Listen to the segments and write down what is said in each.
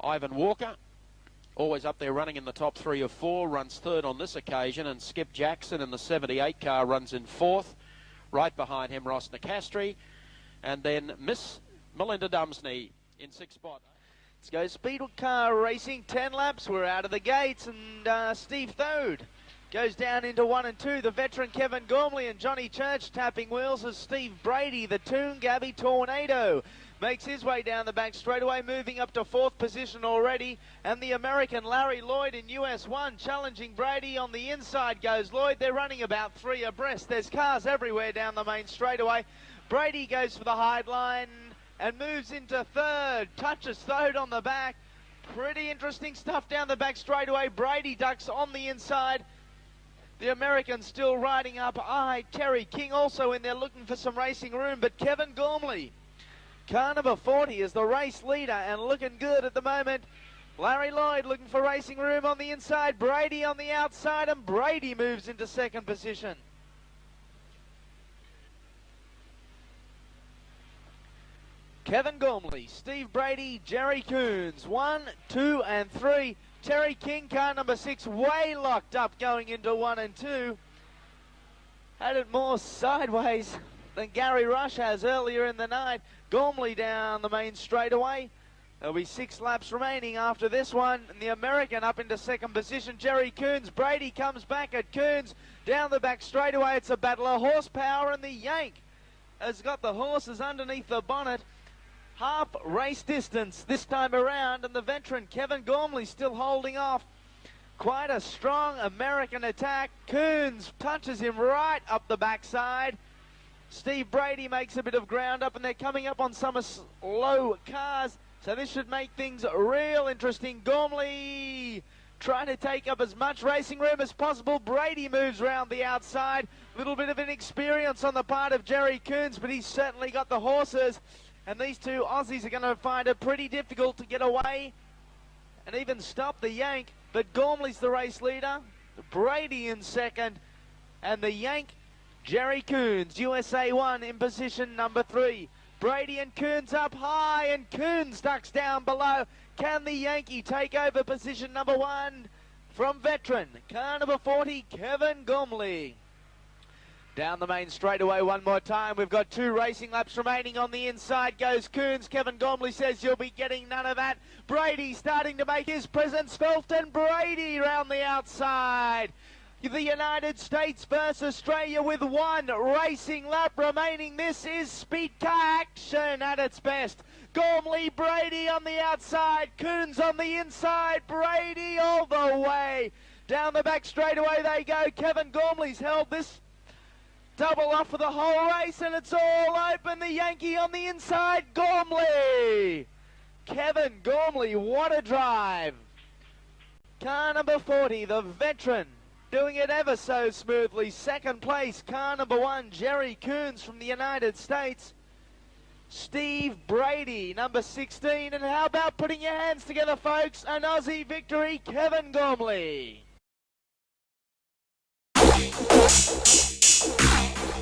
Ivan Walker, always up there running in the top 3 of 4, runs third on this occasion, and Skip Jackson in the 78 car runs in fourth. Right behind him, Ross Nicastri, and then Miss Melinda Dumsney in sixth spot. Let's go Speedcar racing, 10 laps. We're out of the gates, and Steve Thode goes down into 1 and 2. The veteran Kevin Gormley and Johnny Church tapping wheels as Steve Brady, the Toongabbie Tornado, makes his way down the back straightaway, moving up to 4th position already. And the American Larry Lloyd in US 1 challenging Brady. On the inside goes Lloyd. They're running about 3 abreast. There's cars everywhere down the main straightaway. Brady goes for the hide line and moves into 3rd. Touches Thode on the back. Pretty interesting stuff down the back straightaway. Brady ducks on the inside. The American still riding up. Terry King also in there looking for some racing room, but Kevin Gormley, car number 40, is the race leader and looking good at the moment. Larry Lloyd looking for racing room on the inside. Brady on the outside, and Brady moves into 2nd position. Kevin Gormley, Steve Brady, Jerry Coons, 1, 2, and 3. Terry King, car number 6, way locked up going into 1 and 2. Had it more sideways than Gary Rush has earlier in the night. Gormley down the main straightaway. There'll be 6 laps remaining after this one. And the American up into 2nd position. Jerry Coons. Brady comes back at Coons. Down the back straightaway. It's a battle of horsepower, and the Yank has got the horses underneath the bonnet. Half race distance this time around, and the veteran Kevin Gormley still holding off. Quite a strong American attack. Coons touches him right up the backside. Steve Brady makes a bit of ground up, and they're coming up on some low cars, so this should make things real interesting. Gormley trying to take up as much racing room as possible. Brady moves round the outside. A little bit of inexperience on the part of Jerry Coons, but he's certainly got the horses. And these two Aussies are going to find it pretty difficult to get away and even stop the Yank. But Gormley's the race leader, Brady in 2nd, and the Yank, Jerry Coons, USA 1 in position number 3. Brady and Coons up high, and Coons ducks down below. Can the Yankee take over position number 1 from veteran, car number 40, Kevin Gormley? Down the main straightaway one more time. We've got 2 racing laps remaining. On the inside goes Coons. Kevin Gormley says you'll be getting none of that. Brady starting to make his presence felt, and Brady round the outside. The United States versus Australia with 1 racing lap remaining. This is Speedcar action at its best. Gormley, Brady on the outside. Coons on the inside. Brady all the way. Down the back straightaway they go. Kevin Gormley's held this double off for the whole race, and it's all open. The Yankee on the inside. Gormley. Kevin Gormley, what a drive. Car number 40, the veteran, doing it ever so smoothly. 2nd place, car number 1, Jerry Coons from the United States. Steve Brady, number 16. And how about putting your hands together, folks? An Aussie victory, Kevin Gormley.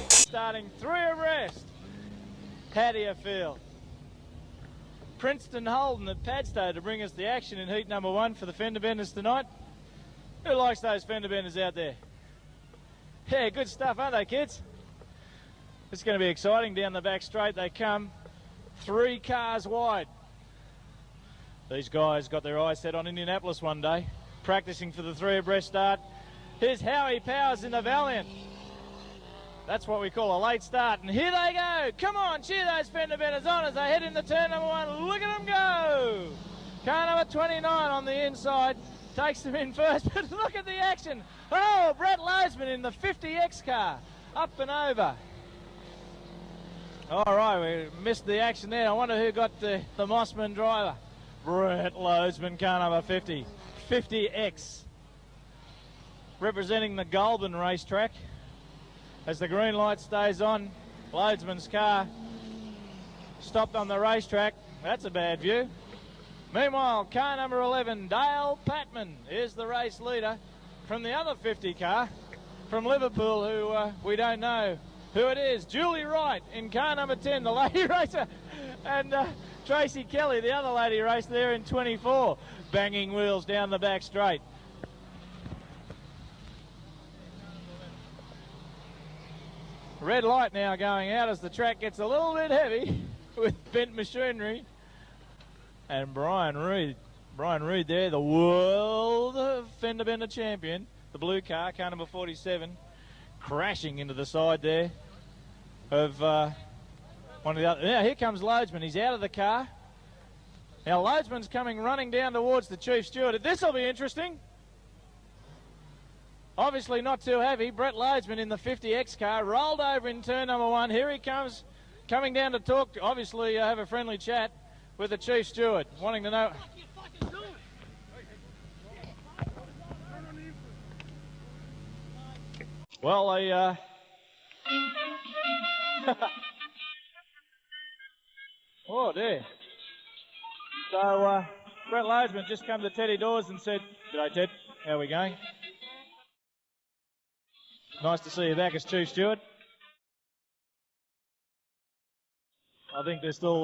Starting 3 abreast. How do you feel? Princeton Holden at Padstow to bring us the action in heat number 1 for the fender benders tonight. Who likes those fender benders out there? Yeah, good stuff, aren't they, kids? It's going to be exciting. Down the back straight they come, 3 cars wide. These guys got their eyes set on Indianapolis one day, practicing for the 3 abreast start. Here's Howie Powers in the Valiant. That's what we call a late start. And here they go. Come on, cheer those fender benders on as they head into turn number 1. Look at them go. Car number 29 on the inside takes them in first. But look at the action. Oh, Brett Lozeman in the 50X car. Up and over. All right, we missed the action there. I wonder who got the Mossman driver. Brett Lozeman, car number 50. 50X. Representing the Goulburn racetrack. As the green light stays on, Lozeman's car stopped on the racetrack. That's a bad view. Meanwhile, car number 11, Dale Patman, is the race leader from the other 50 car from Liverpool, who we don't know who it is. Julie Wright in car number 10, the lady racer. And Tracy Kelly, the other lady, raced there in 24, banging wheels down the back straight. Red light now going out as the track gets a little bit heavy with bent machinery. And Brian Reed there, the world fender bender champion, the blue car number 47, crashing into the side there of one of the other. Now here comes Loadsman. He's out of the car. Now Loadsman's coming running down towards the chief steward. This will be interesting. Obviously not too heavy. Brett Loadsman in the 50X car rolled over in turn number 1. Here he comes, coming down to talk, obviously have a friendly chat with the chief steward, wanting to know. Well, oh dear. So Brett Loadsman just come to Teddy Dawes and said, "G'day Ted, how are we going? Nice to see you back as chief steward." I think they're still,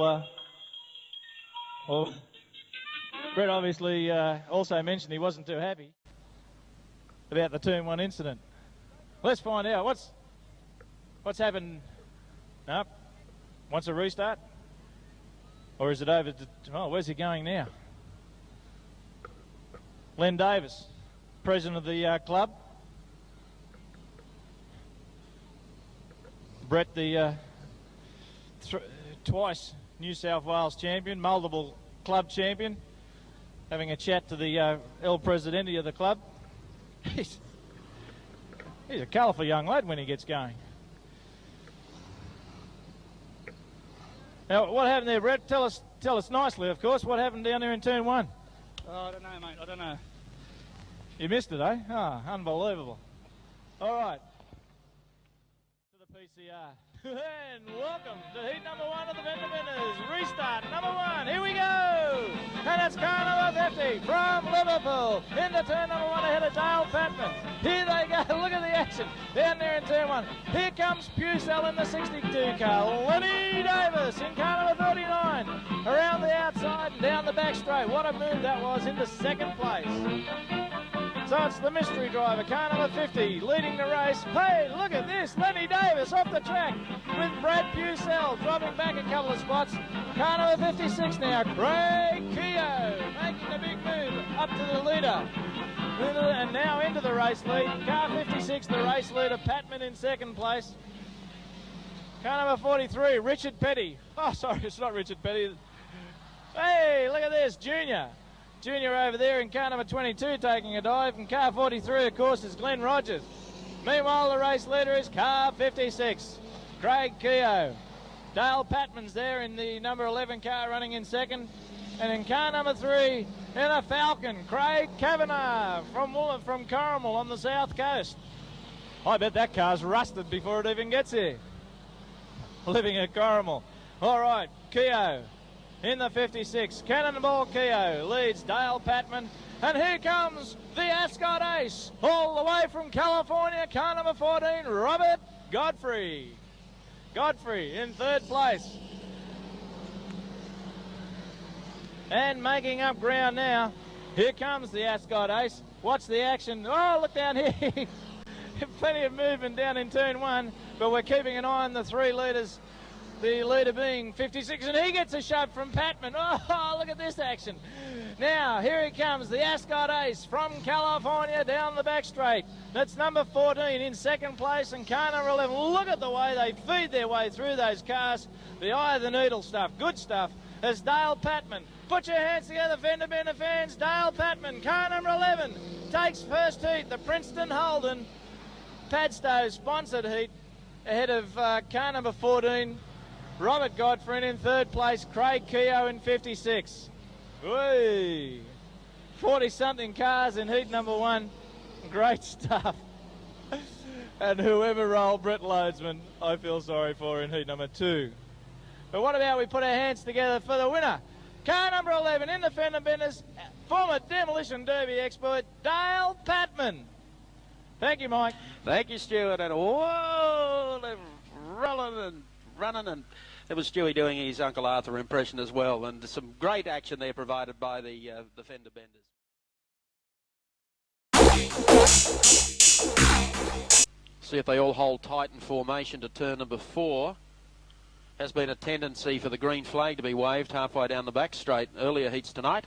well, Brett obviously also mentioned he wasn't too happy about the Turn 1 incident. Let's find out what's happened. No, wants a restart? Or is it over to, oh, where's he going now? Len Davis, president of the club. Brett, the twice New South Wales champion, multiple club champion, having a chat to the El Presidente of the club. He's a colourful young lad when he gets going. Now, what happened there, Brett? Tell us nicely, of course. What happened down there in turn 1? Oh, I don't know, mate. I don't know. You missed it, eh? Ah, unbelievable. All right. To the PCR. And welcome to heat number 1 of the Fender Benders. Restart number 1. Here we go. And it's car number 50 from Liverpool. Into turn number 1 ahead of Dale Patman. Here they go. Look at the action down there in turn 1. Here comes Pucell in the 62 car. Lenny Davis in car number 39. Around the outside and down the back straight. What a move that was into second place. So it's the mystery driver, car number 50, leading the race. Hey, look at this, Lenny Davis off the track with Brad Pucell dropping back a couple of spots. Car number 56 now, Craig Keogh making a big move up to the leader. And now into the race lead. Car 56, the race leader, Patman in second place. Car number 43, Richard Petty. Oh, sorry, it's not Richard Petty. Hey, look at this, Junior over there in car number 22 taking a dive, and car 43 of course is Glenn Rogers. Meanwhile the race leader is car 56, Craig Keogh. Dale Patman's there in the number 11 car running in second, and in car number 3 in a Falcon, Craig Kavanagh from Corrimal on the south coast. I bet that car's rusted before it even gets here. Living at Corrimal. All right, Keogh in the 56, Cannonball Keogh leads Dale Patman, and here comes the Ascot Ace, all the way from California, car number 14, Robert Godfrey. Godfrey in third place. And making up ground now, here comes the Ascot Ace. Watch the action. Oh, look down here. Plenty of movement down in turn 1, but we're keeping an eye on the 3 leaders. The leader being 56, and he gets a shove from Patman. Oh, look at this action. Now, here he comes, the Ascot Ace from California down the back straight. That's number 14 in second place, and car number 11. Look at the way they feed their way through those cars. The eye of the needle stuff, good stuff. As Dale Patman. Put your hands together, Fender Bender fans. Dale Patman, car number 11, takes first heat, the Princeton Holden Padstow sponsored heat, ahead of car number 14, Robert Godfrey in third place, Craig Keogh in 56. Whee! 40-something cars in heat number 1. Great stuff. And whoever rolled Brett Loadsman, I feel sorry for in heat number 2. But what about we put our hands together for the winner? Car number 11 in the Fender Benders, former Demolition Derby expert, Dale Patman. Thank you, Mike. Thank you, Stuart. And whoa, they're running and It was Stewie doing his Uncle Arthur impression as well, and some great action there provided by the Fender benders. See if they all hold tight in formation to turn number 4. Has been a tendency for the green flag to be waved halfway down the back straight earlier heats tonight.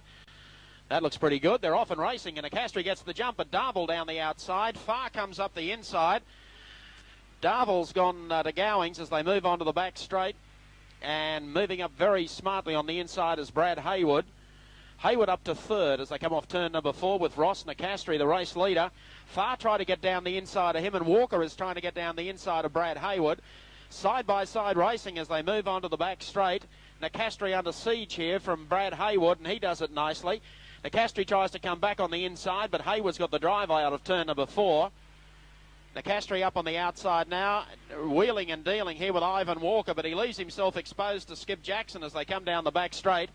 That looks pretty good. They're off and racing, and Nicastri gets the jump, but Darville down the outside. Farr comes up the inside. Darville's gone to Gowings as they move on to the back straight, and moving up very smartly on the inside is Brad Haywood. Haywood up to third as they come off turn number 4 with Ross Nicastri, the race leader. Farr tried to get down the inside of him, and Walker is trying to get down the inside of Brad Haywood. Side-by-side racing as they move on to the back straight. Nicastri under siege here from Brad Haywood, and he does it nicely. Nicastri tries to come back on the inside, but Haywood's got the drive out of turn number 4. Nicastri up on the outside now, wheeling and dealing here with Ivan Walker, but he leaves himself exposed to Skip Jackson as they come down the back straight.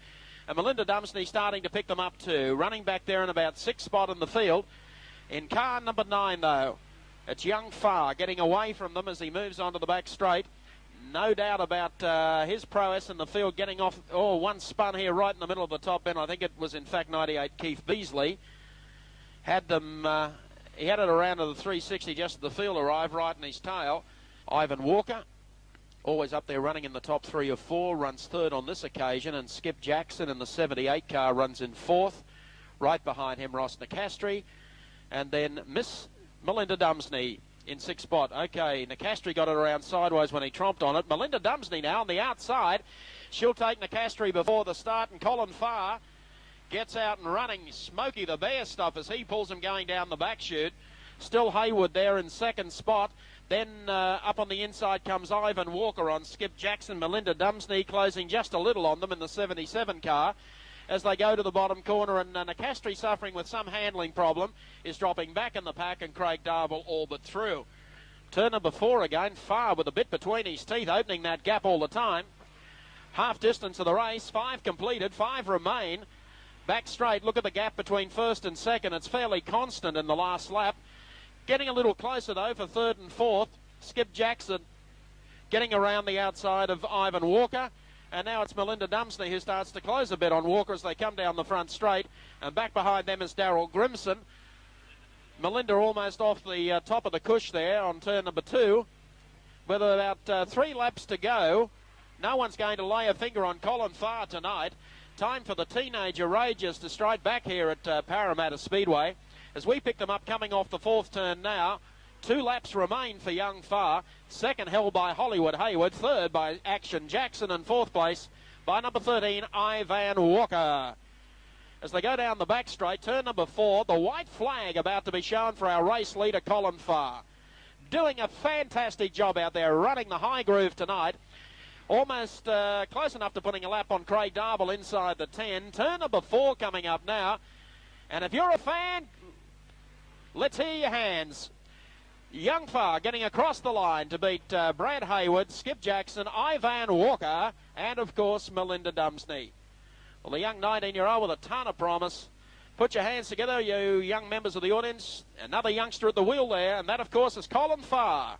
And Melinda Dumsney starting to pick them up too. Running back there in about 6th spot in the field. In car number 9 though, it's young Farr getting away from them as he moves on to the back straight. No doubt about his prowess in the field, getting off. Oh, one spun here right in the middle of the top end. I think it was in fact 98 Keith Beasley. Had them, he had it around to the 360 just as the field arrived, right in his tail. Ivan Walker, always up there running in the top 3 of 4, runs third on this occasion, and Skip Jackson in the 78 car runs in 4th. Right behind him, Ross Nicastri, and then Miss Melinda Dumsney in 6th spot. Okay, Nicastri got it around sideways when he tromped on it. Melinda Dumsney now on the outside. She'll take Nicastri before the start, and Colin Farr gets out and running. Smokey the Bear stuff as he pulls him going down the back chute. Still Haywood there in 2nd spot. Then up on the inside comes Ivan Walker on Skip Jackson. Melinda Dumsney closing just a little on them in the 77 car. As they go to the bottom corner, and Nicastri, suffering with some handling problem, is dropping back in the pack, and Craig Darville all but through. Turn number 4 again, Farr with a bit between his teeth, opening that gap all the time. Half distance of the race, 5 completed, 5 remain. Back straight, look at the gap between 1st and 2nd. It's fairly constant in the last lap. Getting a little closer though for 3rd and 4th. Skip Jackson getting around the outside of Ivan Walker. And now it's Melinda Dumsney who starts to close a bit on Walker as they come down the front straight. And back behind them is Darryl Grimson. Melinda almost off the top of the cush there on turn number 2. With about 3 laps to go, no one's going to lay a finger on Colin Farr tonight. Time for the teenager Rages to stride back here at Parramatta Speedway. As we pick them up coming off the 4th turn now. 2 laps remain for young Farr. 2nd held by Hollywood Haywood. 3rd by Action Jackson. And 4th place by number 13, Ivan Walker. As they go down the back straight, turn number 4, the white flag about to be shown for our race leader, Colin Farr. Doing a fantastic job out there, running the high groove tonight. Almost close enough to putting a lap on Craig Darville inside the 10. Turn number 4 coming up now. And if you're a fan, let's hear your hands. Young Farr getting across the line to beat Brad Haywood, Skip Jackson, Ivan Walker, and of course Melinda Dumsney. Well, the young 19-year-old with a ton of promise. Put your hands together, you young members of the audience. Another youngster at the wheel there, and that of course is Colin Farr.